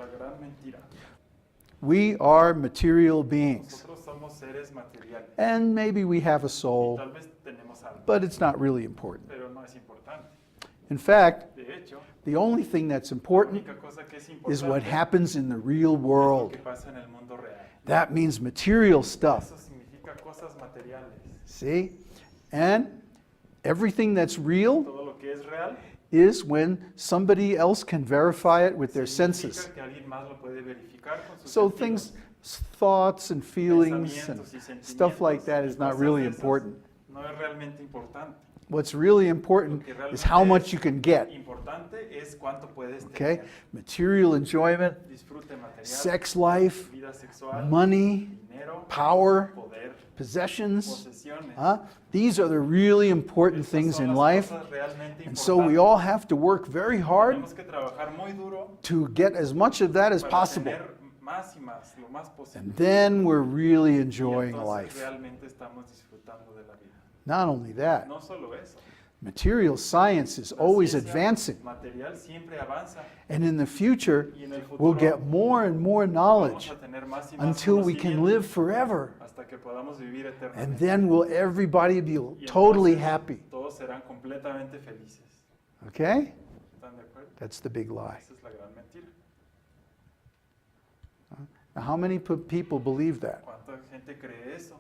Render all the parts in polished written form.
la gran mentira. We are material beings. Nosotros somos seres materiales. And maybe we have a Y soul, tal vez tenemos algo, but it's not really important. pero no es importante. In fact, De hecho, the only thing that's la important única cosa que es is what importante happens in the real es lo world. que pasa en el mundo real. That means material stuff. Eso significa cosas materiales. See? And everything that's real Todo lo que es real is when somebody else can verify it with their senses. significa que alguien más lo puede verificar con sus So sentidos. things, thoughts and feelings and Pensamientos y stuff like sentimientos that y is not cosas really de esas important. No es realmente importante. What's really important Lo que realmente is how much you can get. Importante es cuánto puedes Okay? tener. Material enjoyment, Disfrute material, sex life, vida sexual, money, dinero, power, poder, possessions. posesiones. These are the really important Estas things son in las life. cosas realmente And so we importantes. all have to work very hard Tenemos que trabajar muy duro to get as much of that as para possible. tener más y más, lo más posible. And then we're really Y enjoying entonces life. realmente estamos disfrutando de la vida. Not only that, No solo eso. material science is La always ciencia advancing. material siempre avanza And in the future, y en el we'll futuro get more and more vamos knowledge a tener más y más until we can conocimiento live forever. hasta que podamos vivir And eternamente. then will everybody be Y totally entonces happy. todos serán completamente felices. Okay? ¿Están de acuerdo? That's the big lie. Esa es la gran mentira. Now, how many people believe that? ¿Cuánta gente cree eso?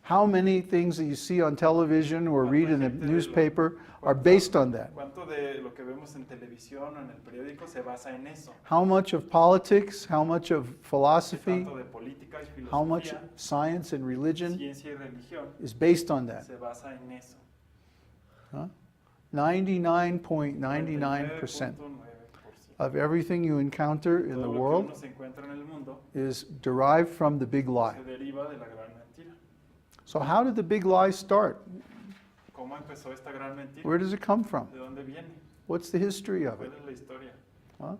How many things that you see on television or read in the newspaper are based on that? ¿Cuánto de lo que vemos en televisión o en el periódico se basa en eso? How much of politics, how much of ¿Qué philosophy, tanto de política y how much filosofía, science and religion ciencia y religión is based on that? se basa en eso? Huh? 99.99% 99.9%. of everything you encounter in the Todo lo que world uno se encuentra en el mundo is derived from the big lie. se deriva de la gran mentira. So how did the big lie start? ¿Cómo empezó esta gran mentira? Where does it come from? ¿De dónde viene? What's the history of it? ¿Cuál es la historia? Huh?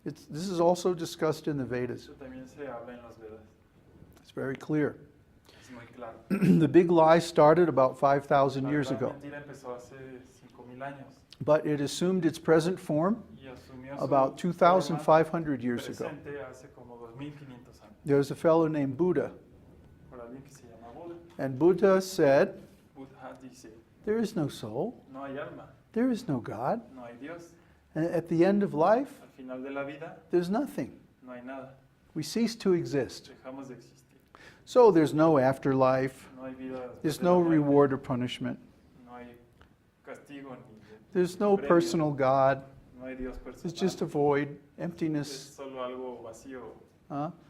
This is also discussed in the Vedas. Eso también se habla en los Vedas. It's very clear. Es muy claro. The big lie started about 5,000 La years gran ago, mentira empezó hace 5,000 años but it assumed its present form y asumió su about forma 2,500 years ago. presente hace como 2,500 años. There was a fellow named Buddha, Por alguien que se llama Buda. and Buddha said, Buddha dice, there is no soul, no hay alma, there is no God, no hay Dios. and at the end of life, Al final de la vida there's nothing. no hay nada. We cease to exist. Dejamos de existir. So there's no afterlife, No hay vida después there's de la no muerte, reward or punishment, no hay castigo ni there's no premio, personal God, no hay Dios it's personal. just a void, Es emptiness. solo algo vacío.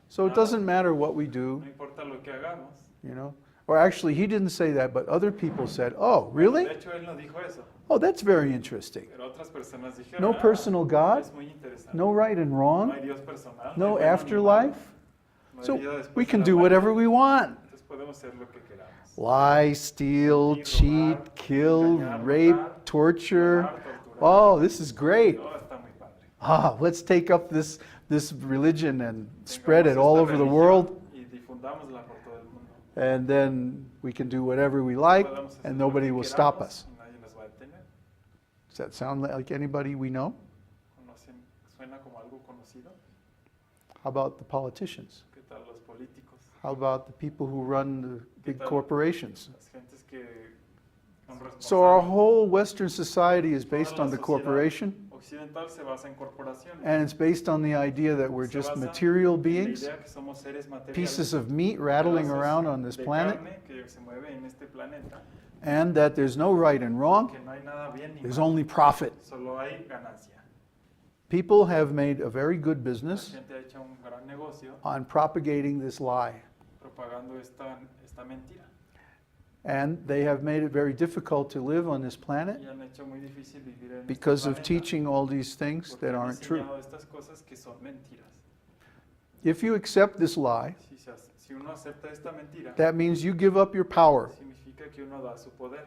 So it doesn't matter what we do, No importa lo que hagamos. you know. Or actually, he didn't say that, but other people said, oh, really? De hecho, él no dijo eso, Oh, that's very interesting. pero otras personas dijeron, No personal God, es muy interesante. no right and No wrong, hay Dios personal, no hay bueno ni malo, afterlife. no hay So vida después we de can la do muerte. whatever we want. Entonces podemos hacer lo que queramos. Lie, steal, Mentir, cheat, robar, kill, engañar, rape, matar, torture. violar, torturar. Oh, this is great. Todo está muy padre. Let's take up this religion and spread it Tengamos all esta over the religión world, y difundámosla por todo el mundo. and then we can do whatever we like, Podemos hacer and lo nobody que will stop queramos us. y nadie nos va a detener. Does that sound like anybody we know? Suena como algo conocido. How about the politicians? ¿Qué tal los políticos? How about the people who run the big tal? corporations? Las gentes que son So our responsables. whole Western society is Toda based la on the sociedad corporation, occidental se basa en corporaciones. and it's based on the idea that we're Se just basa material en la beings, idea que somos seres materiales, pieces of meat rattling pedazos around on this de planet, carne que se mueve en este planeta, and that there's no right and wrong, que no hay nada bien ni there's mal, only profit. solo hay ganancia. People have made a very good La business gente ha hecho un gran negocio on propagating this lie, propagando esta mentira and they have made it very difficult to live on this planet y han hecho muy difícil vivir en este because of planeta teaching all these things porque that han aren't true. enseñado estas cosas que son mentiras. If you accept this lie, Si uno acepta esta mentira, that means you give up your power significa que uno da su poder.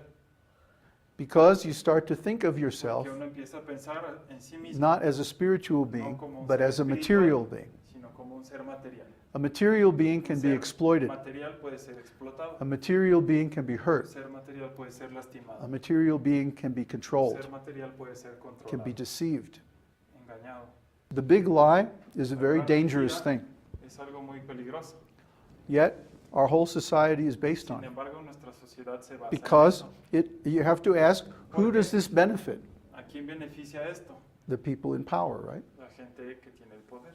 because you start to think of yourself Que uno empieza a pensar en sí mismo, not as a spiritual being, but as a material being. sino como un ser material. A material being can be Ser exploited. material puede ser explotado. A material being can be hurt. Ser material puede ser lastimado. A material being can be controlled, Ser material puede ser can be controlado, deceived. engañado. The big lie is a very La gran dangerous mentira thing. Es algo muy peligroso. Yet, our whole society is based on Sin it. embargo, nuestra sociedad se basa Because en eso. you have to ask, who does this benefit? ¿A quién beneficia esto? The people in power, right? La gente que tiene el poder.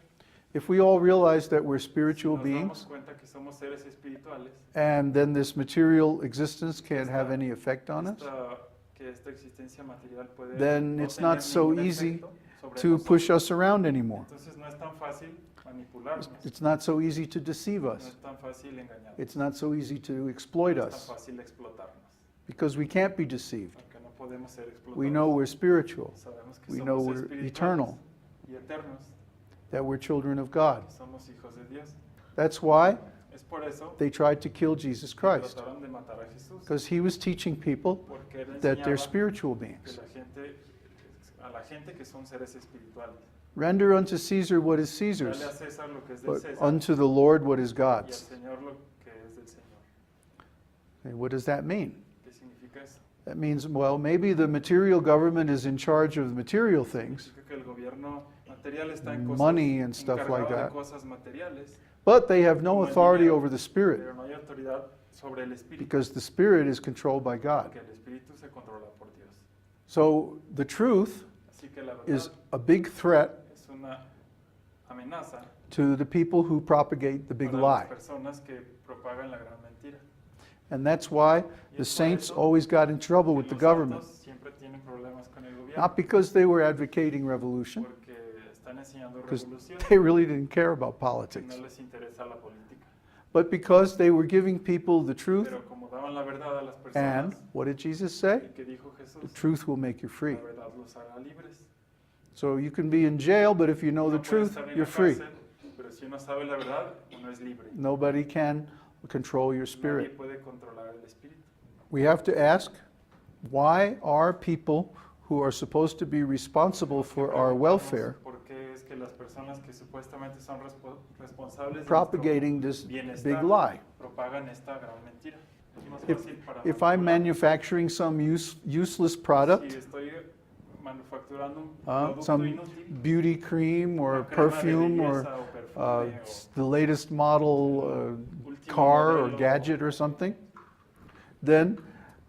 If we all realize that we're Si spiritual nos beings, damos cuenta que somos seres espirituales, and then this material existence can't have any effect on us, que esta existencia material puede then no it's tener not so ningún easy efecto sobre to nosotros. push us around anymore. Entonces no es tan fácil manipularnos, It's not so easy to deceive no us. es tan fácil engañarnos, It's not so easy to exploit no es us tan fácil explotarnos, because we can't be deceived. porque no podemos ser explotados. We know we're spiritual, Sabemos que we somos know we're espirituales eternal, y eternos, that we're children of God. que somos hijos de Dios. That's why Es por eso they tried to kill Jesus que Christ, trataron de matar a Jesús, because he was teaching people porque él that they're enseñaba spiritual que beings. a la gente que son seres espirituales. Render unto Caesar what is Dale Caesar's, a César lo que es del but César unto the Lord what is y al God's. Señor lo que es del Señor. And what does that mean? ¿Qué significa eso? That means, well, maybe the material government is in charge of the material things, Significa que el gobierno material está en cosas, money and stuff like encargado de that, cosas materiales, but they have no como el authority dinero, over the Spirit, pero no hay autoridad sobre el espíritu, because the Spirit is controlled by God. porque el espíritu se controla por Dios. So the truth Así que la verdad is a big threat es una amenaza to the people who propagate the big para lie. las personas que propagan la gran mentira. And that's why Y the es por saints eso always got in trouble que with the los government. santos siempre tienen problemas con el gobierno, Not because they were advocating revolution, porque están enseñando because revolución, they really didn't care about que politics, no les interesa la política. but because they were giving people the truth. Pero como daban la verdad a las And personas, what did Jesus say? ¿y qué dijo Jesús? The truth will make you free. La verdad los hará libres. So you can be in jail, but if you know the Uno puede truth, estar en you're la free. cárcel, pero si uno sabe la verdad, uno es libre. Nobody can control your Nadie spirit. puede controlar el espíritu. We have to ask, why are people who are supposed to be responsible for our welfare ¿Por qué es que las personas que supuestamente son responsables de propagating this nuestro big bienestar lie? propagan esta gran mentira? Es más If, fácil para if I'm manipular. manufacturing some useless product, Si estoy manufacturando un producto some inútil, beauty cream or una crema de perfume or belleza o perfume the latest model último car or modelo, gadget or something, then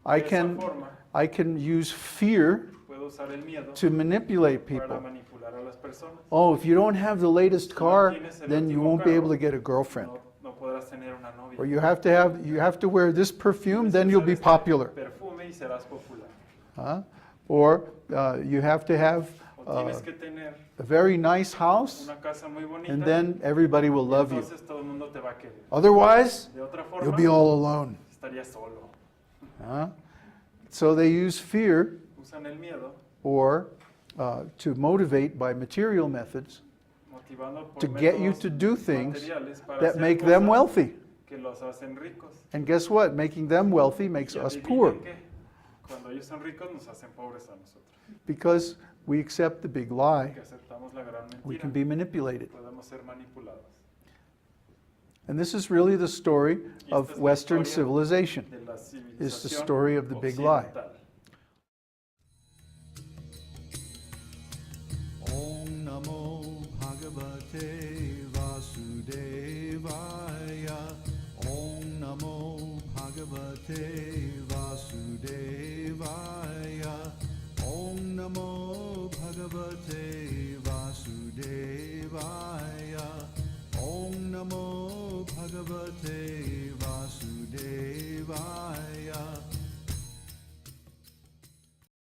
I de esa can, forma, I can use fear puedo usar el miedo to manipulate para people. manipular a las personas. Oh, if you don't have the latest Si no car, tienes el then you último won't be able carro, to get a girlfriend. No podrás tener una novia. Or you have to wear this perfume, Tienes then que you'll usar be este popular. Perfume y serás popular. Huh? Or you have to have O tienes que tener a very nice house, una casa muy bonita, and then everybody will love you. entonces todo el mundo te va a querer. Otherwise, De otra you'll forma, be all alone. estarías solo. Huh? So they use fear Usan el miedo, or to motivate by material methods motivando por to get you métodos to do things materiales para that hacer make them cosas wealthy. que los hacen ricos. And guess what? Making them wealthy makes Y us adivinen poor qué, cuando ellos son ricos nos hacen pobres a nosotros. because we accept the big lie. Que aceptamos la gran We mentira, can be manipulated. podemos ser manipulados. And this is really the story Y esta of es la Western historia civilization. de la Is the civilización story of the big lie. occidental. Om Namo Bhagavate